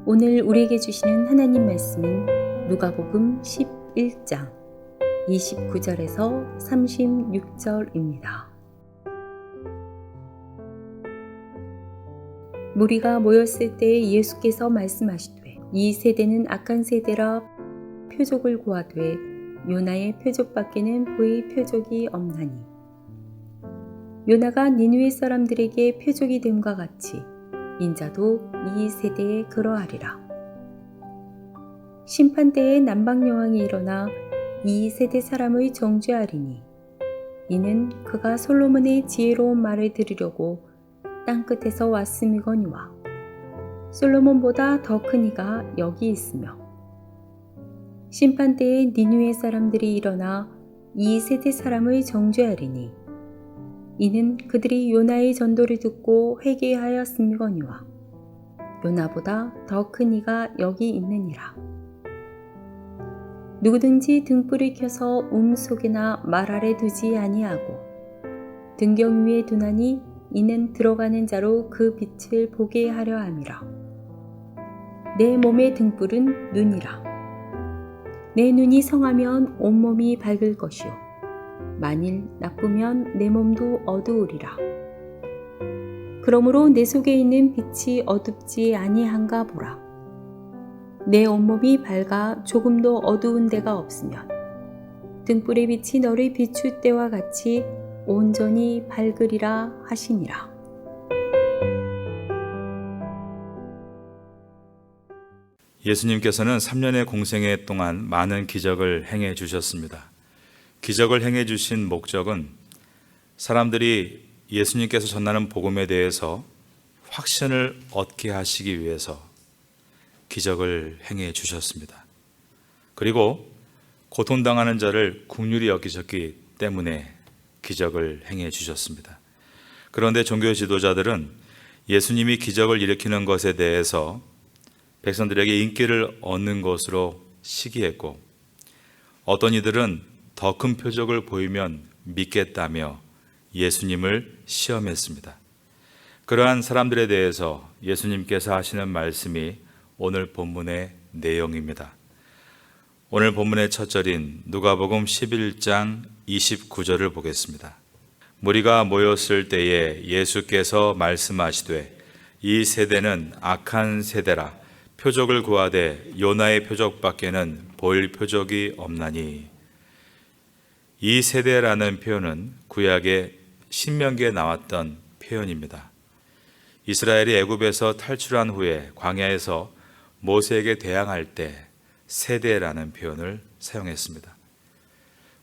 오늘 우리에게 주시는 하나님 말씀은 누가복음 11장 29절에서 36절입니다. 무리가 모였을 때 예수께서 말씀하시되 이 세대는 악한 세대라 표적을 구하되 요나의 표적밖에는 보일 표적이 없나니 요나가 니느웨 사람들에게 표적이 됨과 같이 인자도 이 세대에 그러하리라. 심판때에 남방여왕이 일어나 이 세대 사람의 정죄하리니 이는 그가 솔로몬의 지혜로운 말을 들으려고 땅끝에서 왔음이거니와 솔로몬보다 더 큰 이가 여기 있으며 심판때에 니느웨 사람들이 일어나 이 세대 사람의 정죄하리니 이는 그들이 요나의 전도를 듣고 회개하였음이거니와 요나보다 더 큰 이가 여기 있느니라. 누구든지 등불을 켜서 속에나 말 아래 두지 아니하고 등경 위에 두나니 이는 들어가는 자로 그 빛을 보게 하려 함이라. 내 몸의 등불은 눈이라. 내 눈이 성하면 온몸이 밝을 것이요 만일 나쁘면 내 몸도 어두우리라. 그러므로 내 속에 있는 빛이 어둡지 아니한가 보라. 내 온몸이 밝아 조금도 어두운 데가 없으면 등불의 빛이 너를 비출 때와 같이 온전히 밝으리라 하시니라. 예수님께서는 3년의 공생애 동안 많은 기적을 행해 주셨습니다. 기적을 행해 주신 목적은 사람들이 예수님께서 전하는 복음에 대해서 확신을 얻게 하시기 위해서 기적을 행해 주셨습니다. 그리고 고통당하는 자를 긍휼히 여기셨기 때문에 기적을 행해 주셨습니다. 그런데 종교 지도자들은 예수님이 기적을 일으키는 것에 대해서 백성들에게 인기를 얻는 것으로 시기했고 어떤 이들은 더 큰 표적을 보이면 믿겠다며 예수님을 시험했습니다. 그러한 사람들에 대해서 예수님께서 하시는 말씀이 오늘 본문의 내용입니다. 오늘 본문의 첫 절인 누가복음 11장 29절을 보겠습니다. 무리가 모였을 때에 예수께서 말씀하시되 이 세대는 악한 세대라 표적을 구하되 요나의 표적밖에는 보일 표적이 없나니. 이 세대라는 표현은 구약의 신명기에 나왔던 표현입니다. 이스라엘이 애굽에서 탈출한 후에 광야에서 모세에게 대항할 때 세대라는 표현을 사용했습니다.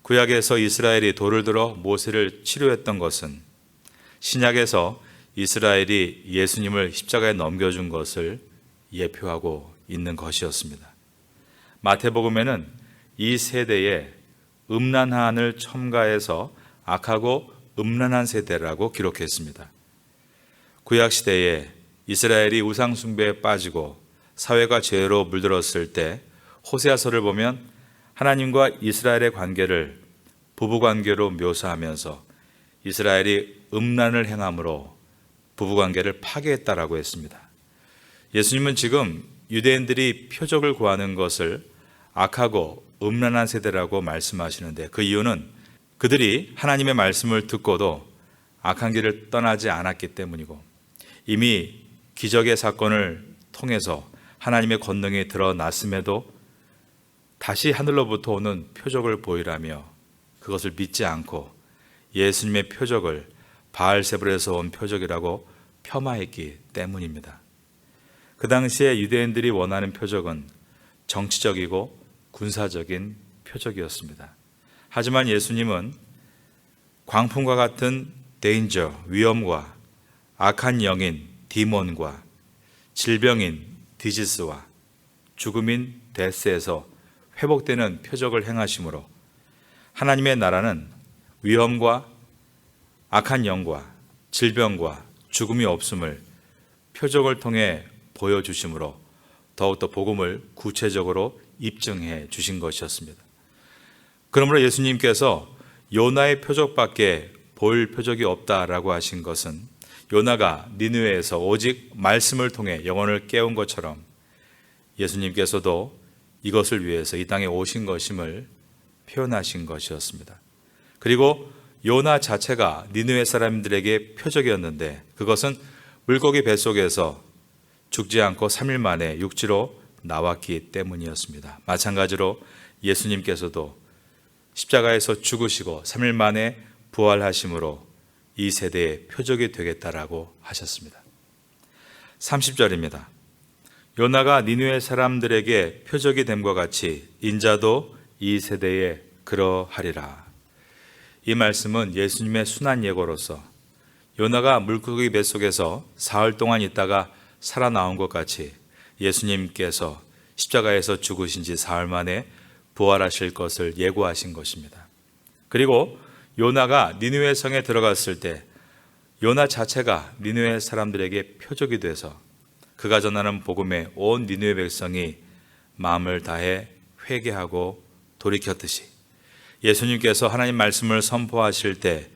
구약에서 이스라엘이 돌을 들어 모세를 치료했던 것은 신약에서 이스라엘이 예수님을 십자가에 넘겨준 것을 예표하고 있는 것이었습니다. 마태복음에는 이 세대에 음란한을 첨가해서 악하고 음란한 세대라고 기록했습니다. 구약시대에 이스라엘이 우상숭배에 빠지고 사회가 죄로 물들었을 때 호세아서를 보면 하나님과 이스라엘의 관계를 부부관계로 묘사하면서 이스라엘이 음란을 행함으로 부부관계를 파괴했다라고 했습니다. 예수님은 지금 유대인들이 표적을 구하는 것을 악하고 음란한 세대라고 말씀하시는데 그 이유는 그들이 하나님의 말씀을 듣고도 악한 길을 떠나지 않았기 때문이고 이미 기적의 사건을 통해서 하나님의 권능이 드러났음에도 다시 하늘로부터 오는 표적을 보이라며 그것을 믿지 않고 예수님의 표적을 바알세불에서 온 표적이라고 폄하했기 때문입니다. 그 당시에 유대인들이 원하는 표적은 정치적이고 군사적인 표적이었습니다. 하지만 예수님은 광풍과 같은 데인저, 위험과 악한 영인, 디몬과 질병인, 디지스와 죽음인, 데스에서 회복되는 표적을 행하심으로 하나님의 나라는 위험과 악한 영과 질병과 죽음이 없음을 표적을 통해 보여주심으로 더욱더 복음을 구체적으로 입증해 주신 것이었습니다. 그러므로 예수님께서 요나의 표적밖에 보일 표적이 없다라고 하신 것은 요나가 니느웨에서 오직 말씀을 통해 영혼을 깨운 것처럼 예수님께서도 이것을 위해서 이 땅에 오신 것임을 표현하신 것이었습니다. 그리고 요나 자체가 니느웨 사람들에게 표적이었는데 그것은 물고기 뱃속에서 죽지 않고 3일 만에 육지로 나왔기 때문이었습니다. 마찬가지로 예수님께서도 십자가에서 죽으시고 3일 만에 부활하심으로 이 세대의 표적이 되겠다라고 하셨습니다. 30절입니다. 요나가 니느웨 사람들에게 표적이 됨과 같이 인자도 이 세대에 그러하리라. 이 말씀은 예수님의 순한 예고로서 요나가 물고기 뱃속에서 사흘 동안 있다가 살아나온 것 같이 예수님께서 십자가에서 죽으신 지 사흘 만에 부활하실 것을 예고하신 것입니다. 그리고 요나가 니느웨 성에 들어갔을 때 요나 자체가 니느웨 사람들에게 표적이 돼서 그가 전하는 복음에 온 니느웨 백성이 마음을 다해 회개하고 돌이켰듯이 예수님께서 하나님 말씀을 선포하실 때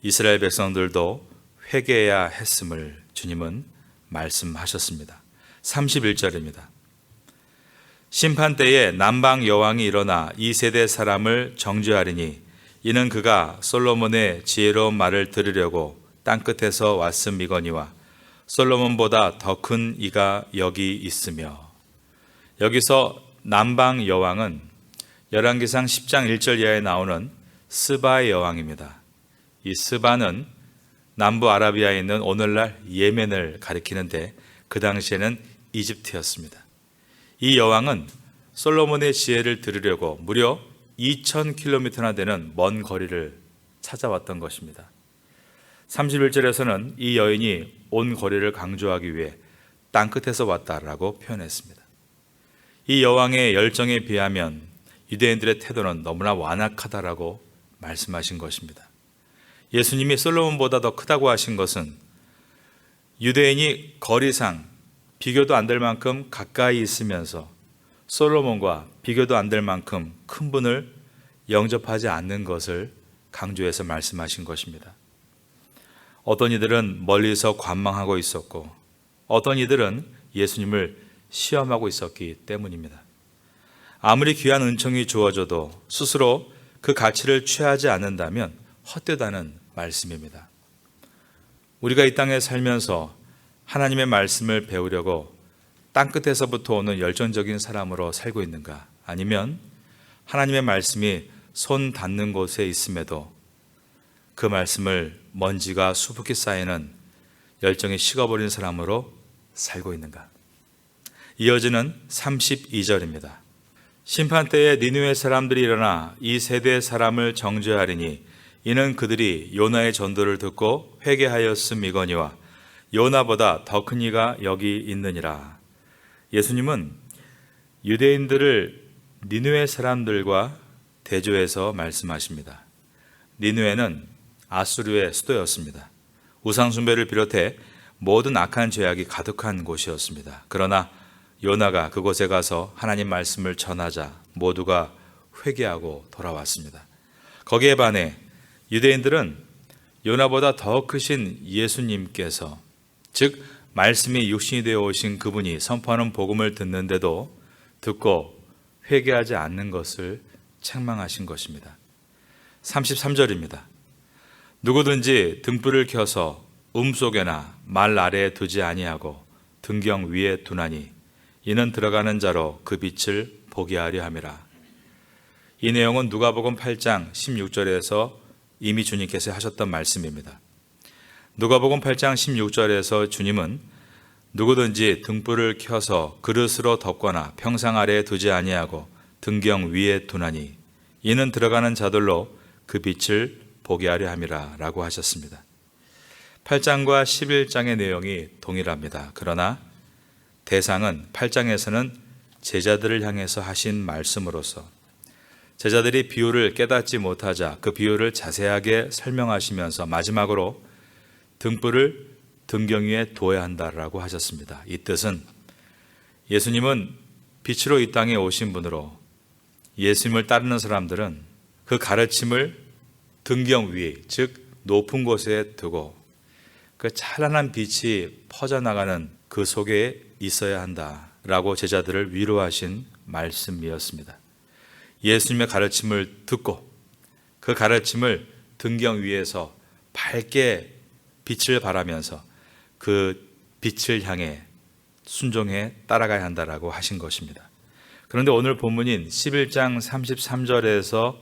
이스라엘 백성들도 회개해야 했음을 주님은 말씀하셨습니다. 31절입니다. 심판 때에 남방 여왕이 일어나 이 세대 사람을 정죄하리니 이는 그가 솔로몬의 지혜로운 말을 들으려고 땅끝에서 왔음이거니와 솔로몬보다 더 큰 이가 여기 있으며. 여기서 남방 여왕은 열왕기상 10장 1절 이하에 나오는 스바의 여왕입니다. 이 스바는 남부 아라비아에 있는 오늘날 예멘을 가리키는데 그 당시에는 이집트였습니다. 이 여왕은 솔로몬의 지혜를 들으려고 무려 2000km나 되는 먼 거리를 찾아왔던 것입니다. 31절에서는 이 여인이 온 거리를 강조하기 위해 땅끝에서 왔다라고 표현했습니다. 이 여왕의 열정에 비하면 유대인들의 태도는 너무나 완악하다라고 말씀하신 것입니다. 예수님이 솔로몬보다 더 크다고 하신 것은 유대인이 거리상 비교도 안 될 만큼 가까이 있으면서 솔로몬과 비교도 안 될 만큼 큰 분을 영접하지 않는 것을 강조해서 말씀하신 것입니다. 어떤 이들은 멀리서 관망하고 있었고 어떤 이들은 예수님을 시험하고 있었기 때문입니다. 아무리 귀한 은총이 주어져도 스스로 그 가치를 취하지 않는다면 헛되다는 말씀입니다. 우리가 이 땅에 살면서 하나님의 말씀을 배우려고 땅끝에서부터 오는 열정적인 사람으로 살고 있는가? 아니면 하나님의 말씀이 손 닿는 곳에 있음에도 그 말씀을 먼지가 수북히 쌓이는 열정이 식어버린 사람으로 살고 있는가? 이어지는 32절입니다. 심판 때에 니느웨 사람들이 일어나 이 세대 사람을 정죄하리니 이는 그들이 요나의 전도를 듣고 회개하였음이거니와 요나보다 더 큰 이가 여기 있느니라. 예수님은 유대인들을 니느웨 사람들과 대조해서 말씀하십니다. 니느웨는 아수르의 수도였습니다. 우상숭배를 비롯해 모든 악한 죄악이 가득한 곳이었습니다. 그러나 요나가 그곳에 가서 하나님 말씀을 전하자 모두가 회개하고 돌아왔습니다. 거기에 반해 유대인들은 요나보다 더 크신 예수님께서, 즉 말씀이 육신이 되어 오신 그분이 선포하는 복음을 듣는데도 듣고 회개하지 않는 것을 책망하신 것입니다. 33절입니다. 누구든지 등불을 켜서 속에나 말 아래에 두지 아니하고 등경 위에 두나니 이는 들어가는 자로 그 빛을 보게 하려 함이라. 이 내용은 누가복음 8장 16절에서 이미 주님께서 하셨던 말씀입니다. 누가복음 8장 16절에서 주님은 누구든지 등불을 켜서 그릇으로 덮거나 평상 아래에 두지 아니하고 등경 위에 두나니 이는 들어가는 자들로 그 빛을 보게 하려 함이라 라고 하셨습니다. 8장과 11장의 내용이 동일합니다. 그러나 대상은 8장에서는 제자들을 향해서 하신 말씀으로서 제자들이 비유를 깨닫지 못하자 그 비유를 자세하게 설명하시면서 마지막으로 등불을 등경 위에 두어야 한다라고 하셨습니다. 이 뜻은 예수님은 빛으로 이 땅에 오신 분으로 예수님을 따르는 사람들은 그 가르침을 등경 위, 즉 높은 곳에 두고 그 찬란한 빛이 퍼져나가는 그 속에 있어야 한다. 라고 제자들을 위로하신 말씀이었습니다. 예수님의 가르침을 듣고 그 가르침을 등경 위에서 밝게 빛을 발하면서 그 빛을 향해 순종해 따라가야 한다라고 하신 것입니다. 그런데 오늘 본문인 11장 33절에서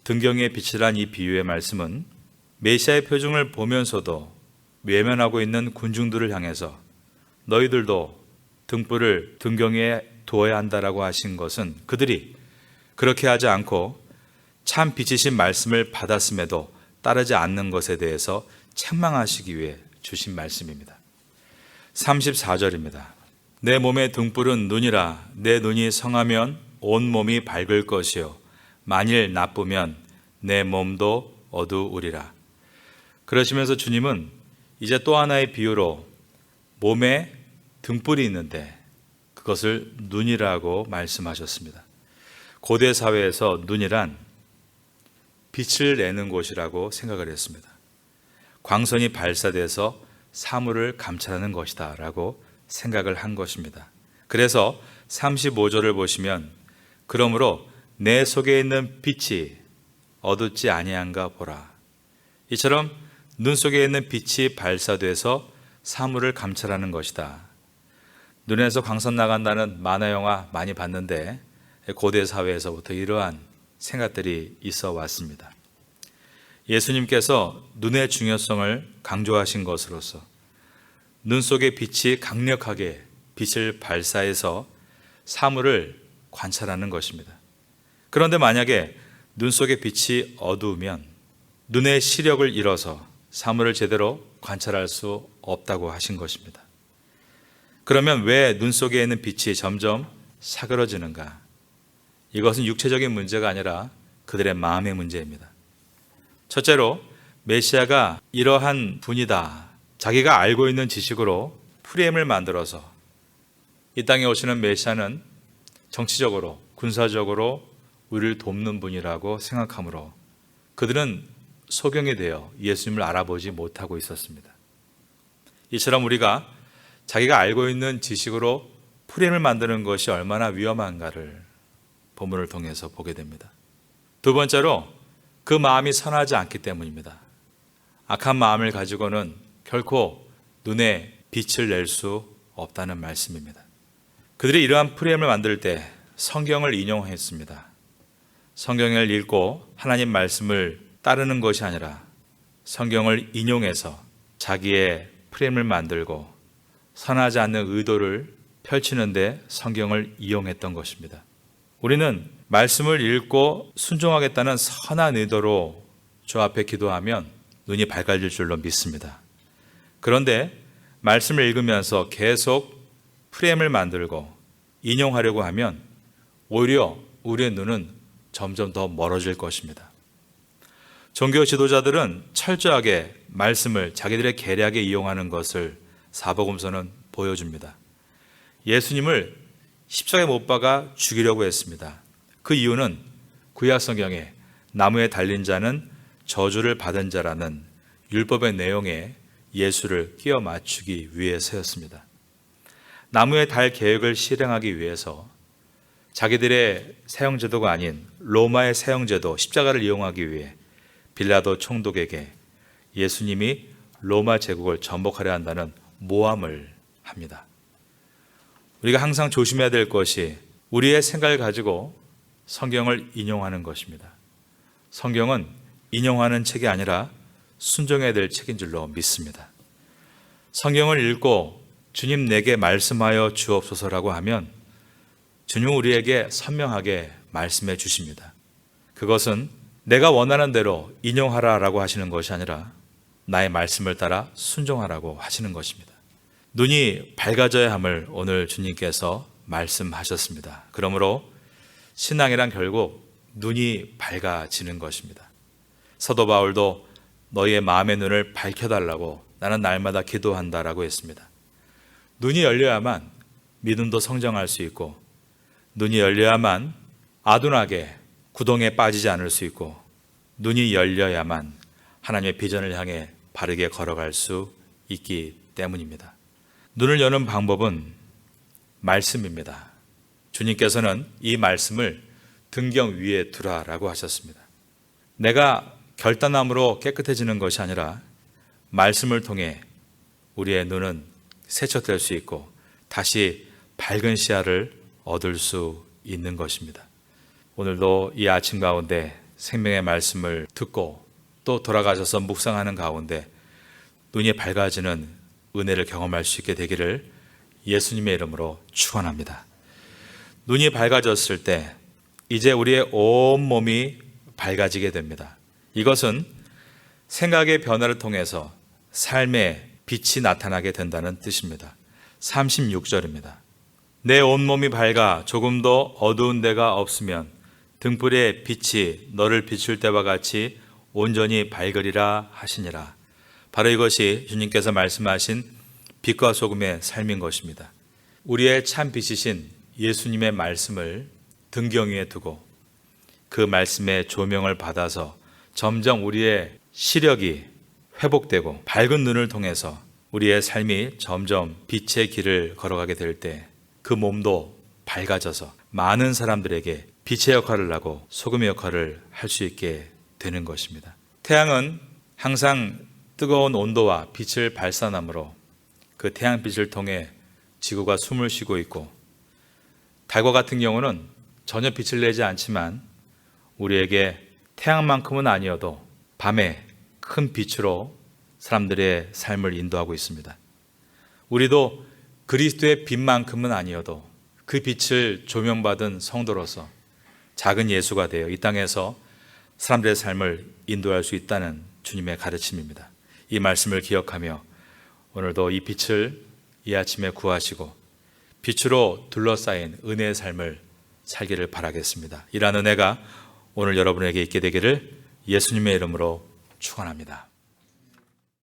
등경의 빛이란 이 비유의 말씀은 메시아의 표징을 보면서도 외면하고 있는 군중들을 향해서 너희들도 등불을 등경에 두어야 한다라고 하신 것은 그들이 그렇게 하지 않고 참 빛이신 말씀을 받았음에도 따르지 않는 것에 대해서 책망하시기 위해 주신 말씀입니다. 34절입니다. 내 몸의 등불은 눈이라. 내 눈이 성하면 온 몸이 밝을 것이요 만일 나쁘면 내 몸도 어두우리라. 그러시면서 주님은 이제 또 하나의 비유로 몸에 등불이 있는데 그것을 눈이라고 말씀하셨습니다. 고대 사회에서 눈이란 빛을 내는 곳이라고 생각을 했습니다. 광선이 발사돼서 사물을 감찰하는 것이다 라고 생각을 한 것입니다. 그래서 35절을 보시면 그러므로 내 속에 있는 빛이 어둡지 아니한가 보라. 이처럼 눈 속에 있는 빛이 발사돼서 사물을 감찰하는 것이다. 눈에서 광선 나간다는 만화 영화 많이 봤는데 고대 사회에서부터 이러한 생각들이 있어 왔습니다. 예수님께서 눈의 중요성을 강조하신 것으로서 눈 속의 빛이 강력하게 빛을 발사해서 사물을 관찰하는 것입니다. 그런데 만약에 눈 속의 빛이 어두우면 눈의 시력을 잃어서 사물을 제대로 관찰할 수 없다고 하신 것입니다. 그러면 왜 눈 속에 있는 빛이 점점 사그러지는가? 이것은 육체적인 문제가 아니라 그들의 마음의 문제입니다. 첫째로 메시아가 이러한 분이다. 자기가 알고 있는 지식으로 프레임을 만들어서 이 땅에 오시는 메시아는 정치적으로, 군사적으로 우리를 돕는 분이라고 생각하므로 그들은 소경이 되어 예수님을 알아보지 못하고 있었습니다. 이처럼 우리가 자기가 알고 있는 지식으로 프레임을 만드는 것이 얼마나 위험한가를 본문을 통해서 보게 됩니다. 두 번째로 그 마음이 선하지 않기 때문입니다. 악한 마음을 가지고는 결코 눈에 빛을 낼 수 없다는 말씀입니다. 그들이 이러한 프레임을 만들 때 성경을 인용했습니다. 성경을 읽고 하나님 말씀을 따르는 것이 아니라 성경을 인용해서 자기의 프레임을 만들고 선하지 않는 의도를 펼치는데 성경을 이용했던 것입니다. 우리는 말씀을 읽고 순종하겠다는 선한 의도로 주 앞에 기도하면 눈이 밝아질 줄로 믿습니다. 그런데 말씀을 읽으면서 계속 프레임을 만들고 인용하려고 하면 오히려 우리의 눈은 점점 더 멀어질 것입니다. 종교 지도자들은 철저하게 말씀을 자기들의 계략에 이용하는 것을 사복음서는 보여줍니다. 예수님을 십자가에 못 박아 죽이려고 했습니다. 그 이유는 구약 성경에 나무에 달린 자는 저주를 받은 자라는 율법의 내용에 예수를 끼워 맞추기 위해서였습니다. 나무에 달 계획을 실행하기 위해서 자기들의 사형제도가 아닌 로마의 사형제도 십자가를 이용하기 위해 빌라도 총독에게 예수님이 로마 제국을 전복하려 한다는 모함을 합니다. 우리가 항상 조심해야 될 것이 우리의 생각을 가지고 성경을 인용하는 것입니다. 성경은 인용하는 책이 아니라 순종해야 될 책인 줄로 믿습니다. 성경을 읽고 주님 내게 말씀하여 주옵소서라고 하면 주님은 우리에게 선명하게 말씀해 주십니다. 그것은 내가 원하는 대로 인용하라라고 하시는 것이 아니라 나의 말씀을 따라 순종하라고 하시는 것입니다. 눈이 밝아져야 함을 오늘 주님께서 말씀하셨습니다. 그러므로 신앙이란 결국 눈이 밝아지는 것입니다. 사도 바울도 너희의 마음의 눈을 밝혀달라고 나는 날마다 기도한다라고 했습니다. 눈이 열려야만 믿음도 성장할 수 있고 눈이 열려야만 아둔하게 구동에 빠지지 않을 수 있고 눈이 열려야만 하나님의 비전을 향해 바르게 걸어갈 수 있기 때문입니다. 눈을 여는 방법은 말씀입니다. 주님께서는 이 말씀을 등경 위에 두라라고 하셨습니다. 내가 결단함으로 깨끗해지는 것이 아니라 말씀을 통해 우리의 눈은 세척될 수 있고 다시 밝은 시야를 얻을 수 있는 것입니다. 오늘도 이 아침 가운데 생명의 말씀을 듣고 또 돌아가셔서 묵상하는 가운데 눈이 밝아지는 은혜를 경험할 수 있게 되기를 예수님의 이름으로 축원합니다. 눈이 밝아졌을 때 이제 우리의 온 몸이 밝아지게 됩니다. 이것은 생각의 변화를 통해서 삶의 빛이 나타나게 된다는 뜻입니다. 36절입니다. 내 온몸이 밝아 조금도 어두운 데가 없으면 등불의 빛이 너를 비출 때와 같이 온전히 밝으리라 하시니라. 바로 이것이 주님께서 말씀하신 빛과 소금의 삶인 것입니다. 우리의 참 빛이신 예수님의 말씀을 등경 위에 두고 그 말씀의 조명을 받아서 점점 우리의 시력이 회복되고 밝은 눈을 통해서 우리의 삶이 점점 빛의 길을 걸어가게 될 때 그 몸도 밝아져서 많은 사람들에게 빛의 역할을 하고 소금의 역할을 할 수 있게 되는 것입니다. 태양은 항상 뜨거운 온도와 빛을 발산하므로 그 태양빛을 통해 지구가 숨을 쉬고 있고, 달과 같은 경우는 전혀 빛을 내지 않지만 우리에게 태양만큼은 아니어도 밤에 큰 빛으로 사람들의 삶을 인도하고 있습니다. 우리도 그리스도의 빛만큼은 아니어도 그 빛을 조명받은 성도로서 작은 예수가 되어 이 땅에서 사람들의 삶을 인도할 수 있다는 주님의 가르침입니다. 이 말씀을 기억하며 오늘도 이 빛을 이 아침에 구하시고 빛으로 둘러싸인 은혜의 삶을 살기를 바라겠습니다. 이러한 은혜가 오늘 여러분에게 있게 되기를 예수님의 이름으로 축원합니다.